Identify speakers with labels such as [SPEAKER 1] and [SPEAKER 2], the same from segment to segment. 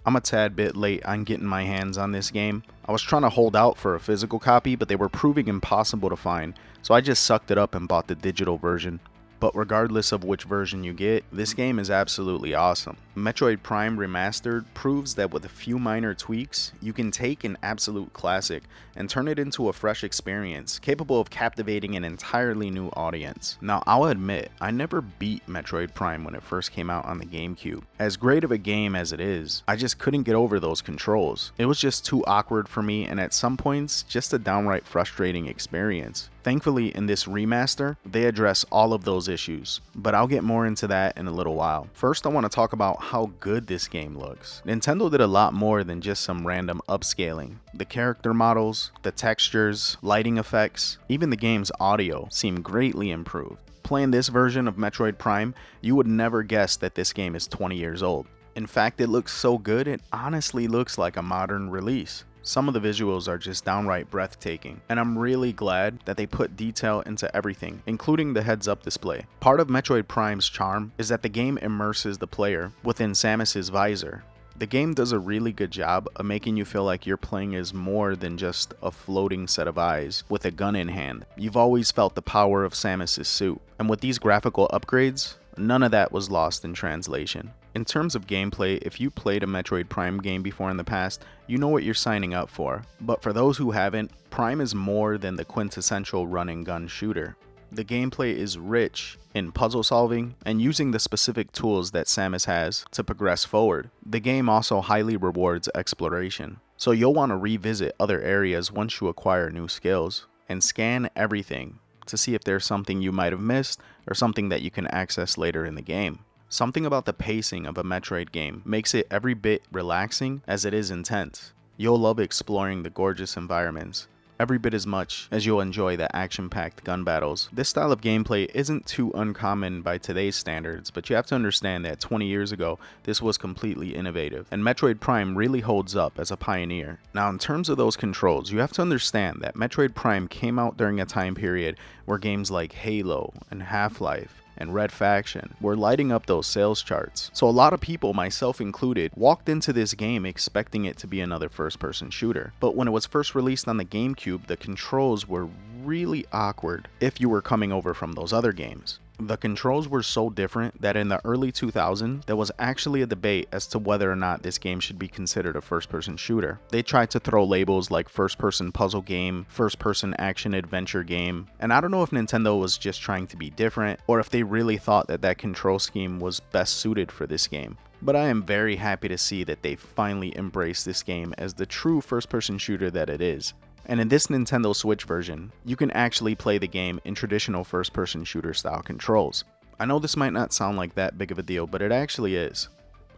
[SPEAKER 1] I'm a tad bit late on getting my hands on this game. I was trying to hold out for a physical copy, but they were proving impossible to find, so I just sucked it up and bought the digital version. But regardless of which version you get, this game is absolutely awesome. Metroid Prime Remastered proves that with a few minor tweaks, you can take an absolute classic and turn it into a fresh experience, capable of captivating an entirely new audience. Now, I'll admit, I never beat Metroid Prime when it first came out on the GameCube. As great of a game as it is, I just couldn't get over those controls. It was just too awkward for me, and at some points, just a downright frustrating experience. Thankfully, in this remaster, they address all of those issues, but I'll get more into that in a little while. First, I want to talk about how good this game looks. Nintendo did a lot more than just some random upscaling. The character models, the textures, lighting effects, even the game's audio seem greatly improved. Playing this version of Metroid Prime, you would never guess that this game is 20 years old. In fact, it looks so good, it honestly looks like a modern release. Some of the visuals are just downright breathtaking, and I'm really glad that they put detail into everything, including the heads-up display. Part of Metroid Prime's charm is that the game immerses the player within Samus's visor. The game does a really good job of making you feel like you're playing as more than just a floating set of eyes with a gun in hand. You've always felt the power of Samus's suit, and with these graphical upgrades, none of that was lost in translation. In terms of gameplay, if you played a Metroid Prime game before in the past, you know what you're signing up for. But for those who haven't, Prime is more than the quintessential run and gun shooter. The gameplay is rich in puzzle solving and using the specific tools that Samus has to progress forward. The game also highly rewards exploration, so you'll want to revisit other areas once you acquire new skills, and scan everything to see if there's something you might have missed or something that you can access later in the game. Something about the pacing of a Metroid game makes it every bit relaxing as it is intense. You'll love exploring the gorgeous environments every bit as much as you'll enjoy the action-packed gun battles. This style of gameplay isn't too uncommon by today's standards, but you have to understand that 20 years ago, this was completely innovative, and Metroid Prime really holds up as a pioneer. Now, in terms of those controls, you have to understand that Metroid Prime came out during a time period where games like Halo and Half-Life and Red Faction were lighting up those sales charts. So a lot of people, myself included, walked into this game expecting it to be another first-person shooter. But when it was first released on the GameCube, the controls were really awkward if you were coming over from those other games. The controls were so different that in the early 2000s, there was actually a debate as to whether or not this game should be considered a first-person shooter. They tried to throw labels like first-person puzzle game, first-person action-adventure game, and I don't know if Nintendo was just trying to be different, or if they really thought that that control scheme was best suited for this game. But I am very happy to see that they finally embraced this game as the true first-person shooter that it is. And in this Nintendo Switch version, you can actually play the game in traditional first-person shooter style controls. I know this might not sound like that big of a deal, but it actually is.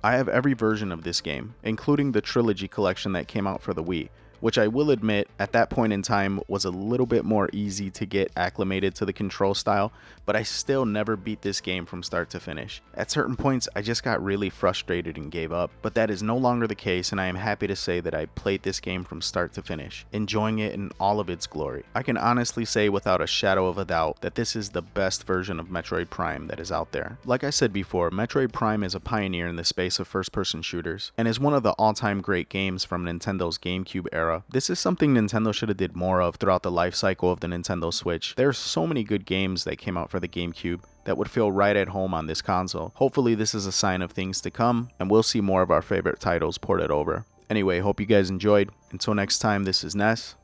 [SPEAKER 1] I have every version of this game, including the Trilogy collection that came out for the Wii, which I will admit at that point in time was a little bit more easy to get acclimated to the control style, but I still never beat this game from start to finish. At certain points, I just got really frustrated and gave up, but that is no longer the case, and I am happy to say that I played this game from start to finish, enjoying it in all of its glory. I can honestly say without a shadow of a doubt that this is the best version of Metroid Prime that is out there. Like I said before, Metroid Prime is a pioneer in the space of first-person shooters, and is one of the all-time great games from Nintendo's GameCube era. This is something Nintendo should have did more of throughout the life cycle of the Nintendo Switch. There are so many good games that came out for the GameCube that would feel right at home on this console. Hopefully this is a sign of things to come, and we'll see more of our favorite titles ported over. Anyway, hope you guys enjoyed. Until next time, this is Ness,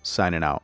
[SPEAKER 1] signing out.